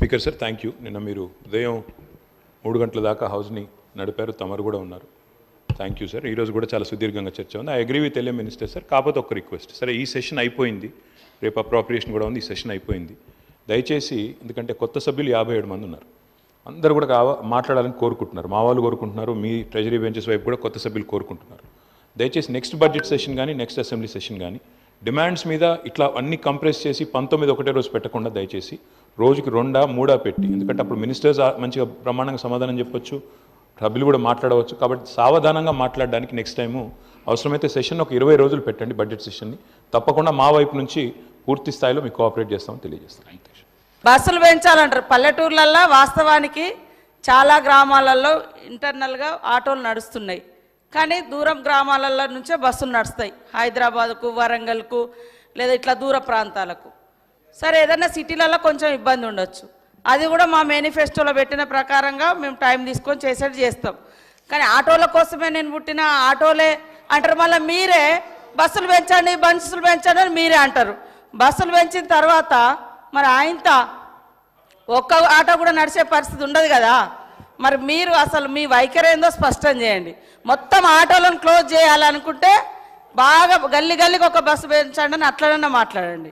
Speaker sir, thank you. నిన్న మీరు ఉదయం 3 గంటల దాకా హౌస్ని నడిపారు, తమరు కూడా ఉన్నారు. Thank you sir. ఈరోజు కూడా చాలా సుదీర్ఘంగా చర్చ ఉంది. I agree with LA minister sir. కాకపోతే ఒక రిక్వెస్ట్, సరే ఈ సెషన్ అయిపోయింది, రేపు అప్రాప్రియేషన్ కూడా ఉంది, ఈ సెషన్ అయిపోయింది. దయచేసి, ఎందుకంటే కొత్త సభ్యులు 57 మంది ఉన్నారు, అందరూ కూడా మాట్లాడాలని కోరుకుంటున్నారు. మా వాళ్ళు కోరుకుంటున్నారు, మీ ట్రెజరీ బెంచెస్ వైపు కూడా కొత్త సభ్యులు కోరుకుంటున్నారు. దయచేసి నెక్స్ట్ బడ్జెట్ సెషన్ కానీ నెక్స్ట్ అసెంబ్లీ సెషన్ కానీ డిమాండ్స్ మీద ఇట్లా అన్ని కంప్రెస్ చేసి 19 ఒకటే రోజు పెట్టకుండా దయచేసి రోజుకి 2-3 పెట్టి, ఎందుకంటే అప్పుడు మినిస్టర్స్ మంచిగా బ్రహ్మాండంగా సమాధానం చెప్పొచ్చు, సభ్యులు కూడా మాట్లాడవచ్చు. కాబట్టి సావధానంగా మాట్లాడడానికి నెక్స్ట్ టైము అవసరమైతే సెషన్ ఒక 20 రోజులు పెట్టండి బడ్జెట్ సెషన్ని. తప్పకుండా మా వైపు నుంచి పూర్తి స్థాయిలో మీకు కోఆపరేట్ చేస్తామని తెలియజేస్తాను. బస్సులు పెంచాలంటారు పల్లెటూర్లల్లో. వాస్తవానికి చాలా గ్రామాలలో ఇంటర్నల్గా ఆటోలు నడుస్తున్నాయి, కానీ దూరం గ్రామాలలో నుంచే బస్సులు నడుస్తాయి, హైదరాబాద్కు, వరంగల్కు, లేదా ఇట్లా దూర ప్రాంతాలకు. సరే, ఏదైనా సిటీలలో కొంచెం ఇబ్బంది ఉండొచ్చు, అది కూడా మా మేనిఫెస్టోలో పెట్టిన ప్రకారంగా మేము టైం తీసుకొని చేసేది చేస్తాం. కానీ ఆటోల కోసమే నేను పుట్టిన, ఆటోలే అంటారు. మళ్ళీ మీరే బస్సులు పెంచండి, బస్సులు పెంచండి అని మీరే అంటారు. బస్సులు పెంచిన తర్వాత మరి ఆయనతో ఒక్క ఆటో కూడా నడిచే పరిస్థితి ఉండదు కదా. మరి మీరు అసలు మీ వైఖరి ఏందో స్పష్టం చేయండి. మొత్తం ఆటోలను క్లోజ్ చేయాలనుకుంటే బాగా గల్లీ గల్లీకి ఒక బస్సు పెంచండి అని అట్లనన్నా మాట్లాడండి.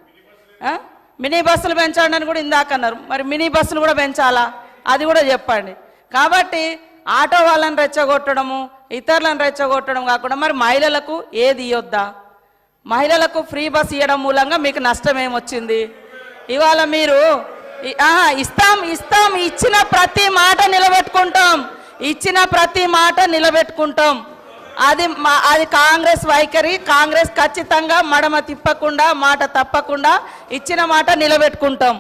మినీ బస్సులు పెంచండి అని కూడా ఇందాక అన్నారు, మరి మినీ బస్సులు కూడా పెంచాలా అది కూడా చెప్పండి. కాబట్టి ఆటో వాళ్ళని రెచ్చగొట్టడము, ఇతరులను రెచ్చగొట్టడం కాకుండా మరి మహిళలకు ఏది ఇవ్వద్దా? మహిళలకు ఫ్రీ బస్ ఇవ్వడం మూలంగా మీకు నష్టం ఏమొచ్చింది? ఇవాళ మీరు ఇస్తాం ఇస్తాం ఇచ్చిన ప్రతి మాట నిలబెట్టుకుంటాం, ఇచ్చిన ప్రతి మాట నిలబెట్టుకుంటాం. అది కాంగ్రెస్ వైఖరి. కాంగ్రెస్ ఖచ్చితంగా మడమ తిప్పకుండా, మాట తప్పకుండా ఇచ్చిన మాట నిలబెట్టుకుంటాం.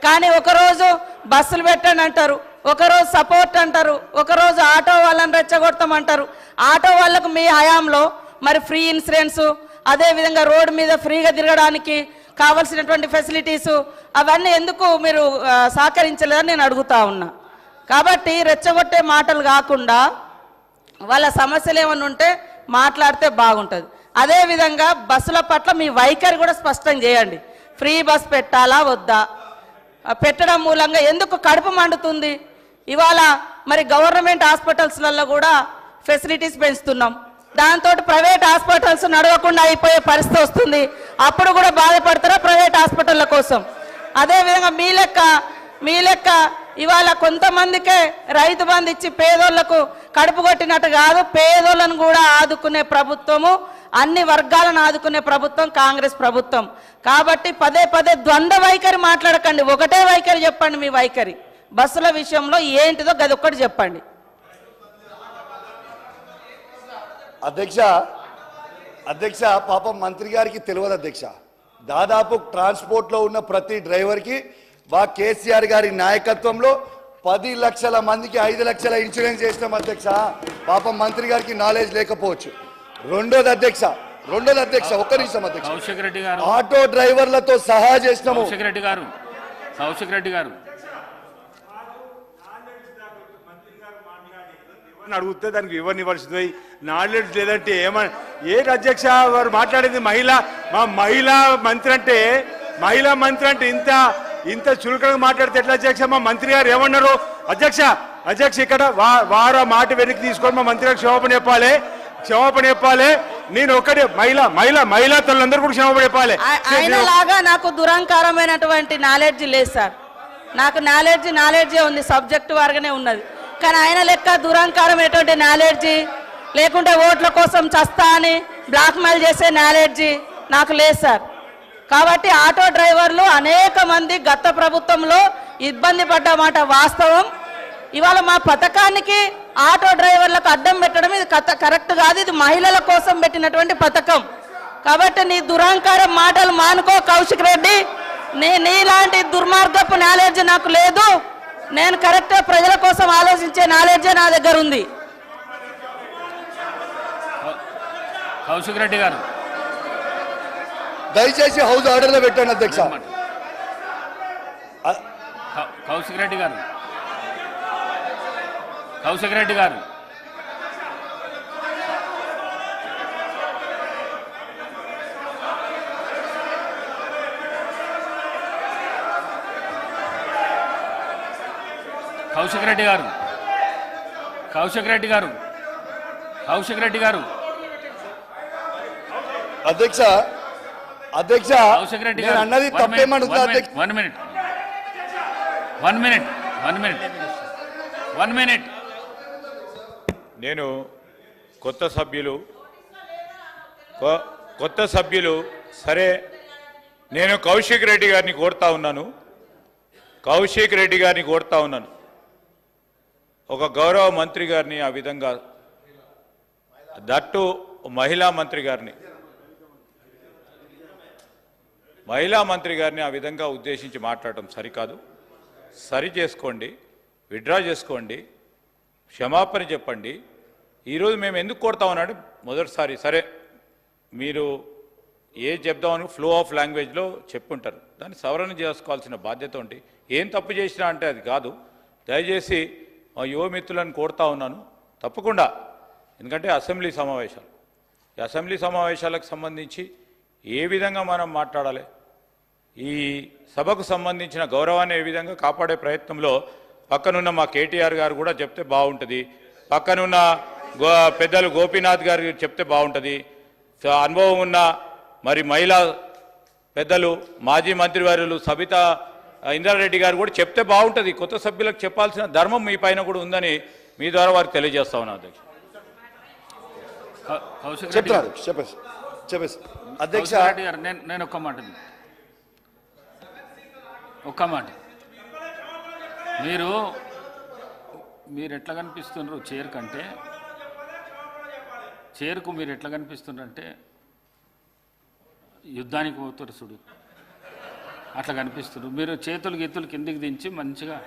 కానీ ఒకరోజు బస్సులు పెట్టండి అంటారు, ఒకరోజు సపోర్ట్ అంటారు, ఒకరోజు ఆటో వాళ్ళని రెచ్చగొడతామంటారు. ఆటో వాళ్ళకు మీ హయాంలో మరి ఫ్రీ ఇన్సూరెన్సు, అదేవిధంగా రోడ్డు మీద ఫ్రీగా తిరగడానికి కావలసినటువంటి ఫెసిలిటీసు అవన్నీ ఎందుకు మీరు సహకరించలేదని నేను అడుగుతా ఉన్నా. కాబట్టి రెచ్చగొట్టే మాటలు కాకుండా వాళ్ళ సమస్యలు ఏమన్నా ఉంటే మాట్లాడితే బాగుంటుంది. అదేవిధంగా బస్సుల పట్ల మీ వైఖరి కూడా స్పష్టం చేయండి. ఫ్రీ బస్ పెట్టాలా వద్దా? పెట్టడం మూలంగా ఎందుకు కడుపు మండుతుంది? ఇవాళ మరి గవర్నమెంట్ హాస్పిటల్స్లలో కూడా ఫెసిలిటీస్ పెంచుతున్నాం, దాంతో ప్రైవేట్ హాస్పిటల్స్ నడవకుండా అయిపోయే పరిస్థితి వస్తుంది. అప్పుడు కూడా బాధపడతారా ప్రైవేట్ హాస్పిటళ్ళ కోసం? అదేవిధంగా మీ లెక్క ఇవాళ కొంతమందికే రైతు బంధు ఇచ్చి పేదోళ్లకు కడుపు కొట్టినట్టు కాదు, పేదోళ్ళను కూడా ఆదుకునే ప్రభుత్వము, అన్ని వర్గాలను ఆదుకునే ప్రభుత్వం కాంగ్రెస్ ప్రభుత్వం. కాబట్టి పదే పదే ద్వంద్వ వైఖరి మాట్లాడకండి, ఒకటే వైఖరి చెప్పండి. మీ వైఖరి బస్సుల విషయంలో ఏంటిదో గది ఒక్కటి చెప్పండి. అధ్యక్ష పాపం మంత్రి గారికి తెలియదు అధ్యక్ష. దాదాపు ట్రాన్స్పోర్ట్లో ఉన్న ప్రతి డ్రైవర్కి కేసీఆర్ గారి నాయకత్వంలో 10 లక్షల మందికి 5 లక్షల ఇన్సూరెన్స్ చేసినాం అధ్యక్ష. పాపం మంత్రి గారికి నాలెడ్జ్ లేకపోవచ్చు. రెండోది అధ్యక్ష ఒక్క నిమిషం అధ్యక్ష, ఆటో డ్రైవర్లతో సహా చేసినాము. అడిగితే దానికి ఇవ్వనివ్వాల్సింది నాలెడ్జ్ లేదంటే ఏంటి అధ్యక్ష వారు మాట్లాడేది? మహిళా మంత్రి అంటే ఇంత చులకనగా మాట్లాడితే ఎట్లా అధ్యక్ష? మా మంత్రి గారు ఏమన్నారు అధ్యక్ష ఇక్కడ వారు మాట వెనక్కి తీసుకొని మా మంత్రి గారు క్షమాపణ చెప్పాలి. నేను ఒకటే మహిళా తల్లందరూ కూడా క్షమాపణ చెప్పాలి. ఆయనలాగా నాకు దురహంకారమైనటువంటి నాలెడ్జ్ లేదు సార్. నాకు నాలెడ్జే ఉంది, సబ్జెక్ట్ వారుగానే ఉన్నది. కానీ ఆయన లెక్క దురహంకారమైనటువంటి నాలెడ్జి, లేకుంటే ఓట్ల కోసం చస్తా అని బ్లాక్మెయిల్ చేసే నాలెడ్జి నాకు లేదు సార్. కాబట్టి ఆటో డ్రైవర్లు అనేక మంది గత ప్రభుత్వంలో ఇబ్బంది పడ్డమాట వాస్తవం. ఇవాళ మా పథకానికి ఆటో డ్రైవర్లకు అడ్డం పెట్టడం ఇది కరెక్ట్ కాదు. ఇది మహిళల కోసం పెట్టినటువంటి పథకం. కాబట్టి నీ దురహంకారం మాటలు మానుకో కౌశిక్ రెడ్డి. నీలాంటి దుర్మార్గపు నాలెడ్జ్ నాకు లేదు. నేను కరెక్ట్గా ప్రజల కోసం ఆలోచించే నాలెడ్జే నా దగ్గర ఉంది. కౌశిక్ రెడ్డి గారు దయచేసి హౌస్ ఆర్డర్లో పెట్టండి అధ్యక్ష. కౌశిక్ రెడ్డి గారు కౌశిక్ రెడ్డి గారు కౌశిక్ రెడ్డి గారు కౌశిక్ రెడ్డి గారు అధ్యక్ష అధ్యక్ష కౌశిక్ రెడ్డి నేను గారు అన్నది తప్పేమనుందా అధ్యక్ష? వన్ మినిట్ నేను కొత్త సభ్యులు సరే నేను కౌశిక్ రెడ్డి గారిని కోరుతా ఉన్నాను ఒక గౌరవ మంత్రి గారిని ఆ విధంగా దట్టు మహిళా మంత్రి గారిని ఆ విధంగా ఉద్దేశించి మాట్లాడటం సరికాదు. సరి చేసుకోండి, విత్డ్రా చేసుకోండి, క్షమాపణ చెప్పండి. ఈరోజు మేము ఎందుకు కోరుతా ఉన్నాడు మొదటిసారి సరే మీరు చెప్దామని ఫ్లో ఆఫ్ లాంగ్వేజ్లో చెప్పుంటారు, దాన్ని సవరణ చేసుకోవాల్సిన బాధ్యత ఉంది. ఏం తప్పు చేసినా అంటే అది కాదు. దయచేసి మా యువ మిత్రులను కోరుతా ఉన్నాను తప్పకుండా, ఎందుకంటే ఈ అసెంబ్లీ సమావేశాలకు సంబంధించి ఏ విధంగా మనం మాట్లాడాలి, ఈ సభకు సంబంధించిన గౌరవాన్ని ఏ విధంగా కాపాడే ప్రయత్నంలో పక్కనున్న మా కేటీఆర్ గారు కూడా చెప్తే బాగుంటుంది, పక్కనున్న పెద్దలు గోపీనాథ్ గారు చెప్తే బాగుంటుంది, అనుభవం ఉన్న మరి మహిళా పెద్దలు మాజీ మంత్రివర్యులు సబితా ఇంద్రారెడ్డి గారు కూడా చెప్తే బాగుంటుంది. కొత్త సభ్యులకు చెప్పాల్సిన ధర్మం మీ పైన కూడా ఉందని మీ ద్వారా వారికి తెలియజేస్తా ఉన్నాను అధ్యక్ష. చెప్తాను చెప్పేసి అధ్యక్ష నేను ఒక్క మాట మీరు ఎట్లా కనిపిస్తున్నారు చైర్కు మీరు ఎట్లా కనిపిస్తున్నారంటే యుద్ధానికి పోతారు చూడు అట్లా కనిపిస్తున్నారు. మీరు చేతులు గీతులు కిందికి దించి మంచిగా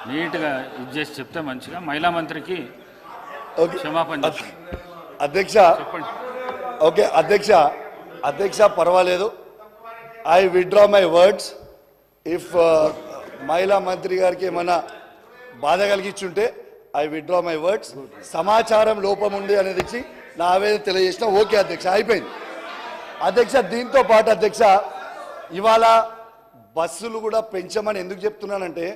నీట్గా ఇది చేసి చెప్తే మంచిగా మహిళా మంత్రికి క్షమాపణ అధ్యక్ష చెప్పండి. ఓకే అధ్యక్ష పర్వాలేదు. I withdraw my words. If మహిళా మంత్రి గారికి ఏమన్నా బాధ కలిగించుంటే ఐ విత్డ్రా మై వర్డ్స్. సమాచారం లోపం ఉంది అనేది ఇచ్చి నా ఆవేదన తెలియజేసిన. ఓకే అధ్యక్ష, అయిపోయింది. అధ్యక్ష దీంతో పాటు అధ్యక్ష ఇవాళ బస్సులు కూడా పెంచమని ఎందుకు చెప్తున్నానంటే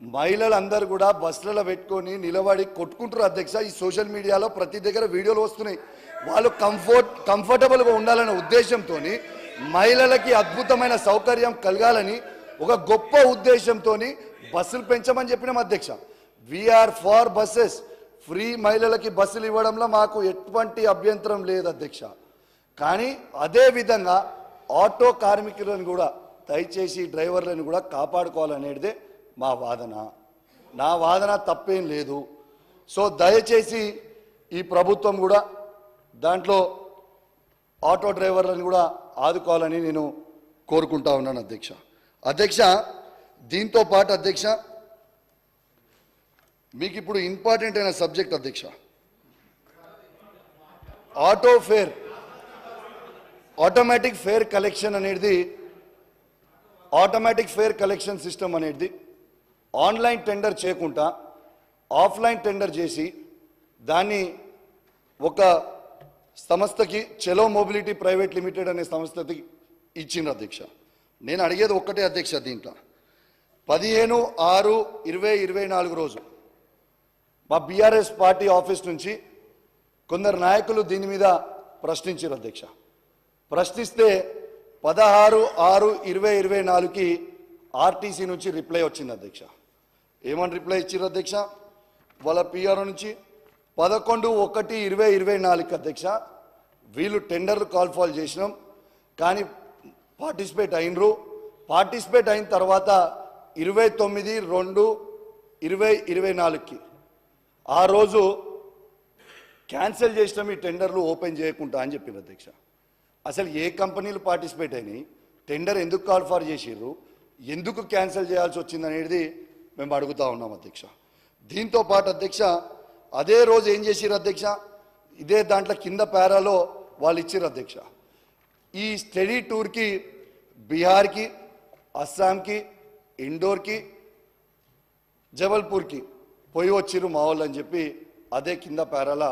మహిళలందరూ కూడా బస్సులలో పెట్టుకొని నిలబడి కొట్టుకుంటారు అధ్యక్ష. ఈ సోషల్ మీడియాలో ప్రతి దగ్గర వీడియోలు వస్తున్నాయి. వాళ్ళు కంఫర్టబుల్గా ఉండాలనే ఉద్దేశంతో మహిళలకి అద్భుతమైన సౌకర్యం కలగాలని ఒక గొప్ప ఉద్దేశంతో బస్సులు పెంచమని చెప్పినాం అధ్యక్ష. We are far buses. ఫ్రీ మహిళలకి బస్సులు ఇవ్వడంలో మాకు ఎటువంటి అభ్యంతరం లేదు అధ్యక్ష. కానీ అదేవిధంగా ఆటో కార్మికులను కూడా దయచేసి డ్రైవర్లను కూడా కాపాడుకోవాలనేదే మా వాదన. నా వాదన తప్పేం లేదు. సో దయచేసి ఈ ప్రభుత్వం కూడా దాంట్లో ఆటో డ్రైవర్లను కూడా ఆదుకోవాలని నేను కోరుకుంటా ఉన్నాను అధ్యక్ష. దీంతో పాటు అధ్యక్ష మీకు ఇప్పుడు ఇంపార్టెంట్ అయిన సబ్జెక్ట్ అధ్యక్ష, auto fair automatic fair collection అనేది ఆటోమేటిక్ ఫేర్ కలెక్షన్ సిస్టమ్ అనేది ఆన్లైన్ టెండర్ చేయకుండా ఆఫ్లైన్ టెండర్ చేసి దాన్ని ఒక సంస్థకి చెలో మొబిలిటీ ప్రైవేట్ లిమిటెడ్ అనే సంస్థకి ఇచ్చిండ్రు అధ్యక్ష. నేను అడిగేది ఒక్కటే అధ్యక్ష, దీంట్లో 15/6/2024 రోజు మా బీఆర్ఎస్ పార్టీ ఆఫీస్ నుంచి కొందరు నాయకులు దీని మీద ప్రశ్నించారు అధ్యక్ష. ప్రశ్నిస్తే 16/6/2024కి ఆర్టీసీ నుంచి రిప్లై వచ్చింది అధ్యక్ష. ఏమని రిప్లై ఇచ్చారు అధ్యక్ష? వాళ్ళ పిఆర్ఓ నుంచి 11/1/2024 అధ్యక్ష వీళ్ళు టెండర్లు కాల్ఫాల్ చేసినాం, కానీ పార్టిసిపేట్ అయినరు. పార్టిసిపేట్ అయిన తర్వాత 29/2/2024కి ఆ రోజు క్యాన్సిల్ చేసినాం ఈ టెండర్లు ఓపెన్ చేయకుండా అని చెప్పింది అధ్యక్ష. అసలు ఏ కంపెనీలు పార్టిసిపేట్ అయినాయి, టెండర్ ఎందుకు కాల్ఫార్ చేసిర్రు, ఎందుకు క్యాన్సిల్ చేయాల్సి వచ్చింది అనేది మేము అడుగుతా ఉన్నాం అధ్యక్ష. దీంతో పాటు అధ్యక్ష అదే రోజు ఏం చేసిర్రు అధ్యక్ష, ఇదే దాంట్లో కింద పేరాలో వాళ్ళు ఇచ్చిర్రు అధ్యక్ష. ఈ స్టడీ టూర్కి బీహార్కి, అస్సాంకి, ఇండోర్కి, జబల్పూర్కి పోయి వచ్చిర్రు మా వాళ్ళు అని చెప్పి అదే కింద పేరాల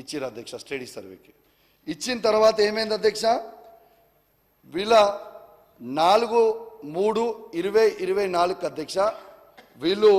ఇచ్చిర్రు అధ్యక్ష. స్టడీ సర్వేకి ఇచ్చిన తర్వాత ఏమైంది అధ్యక్ష, వీళ్ళ 4/3/2024 అధ్యక్ష వీళ్ళు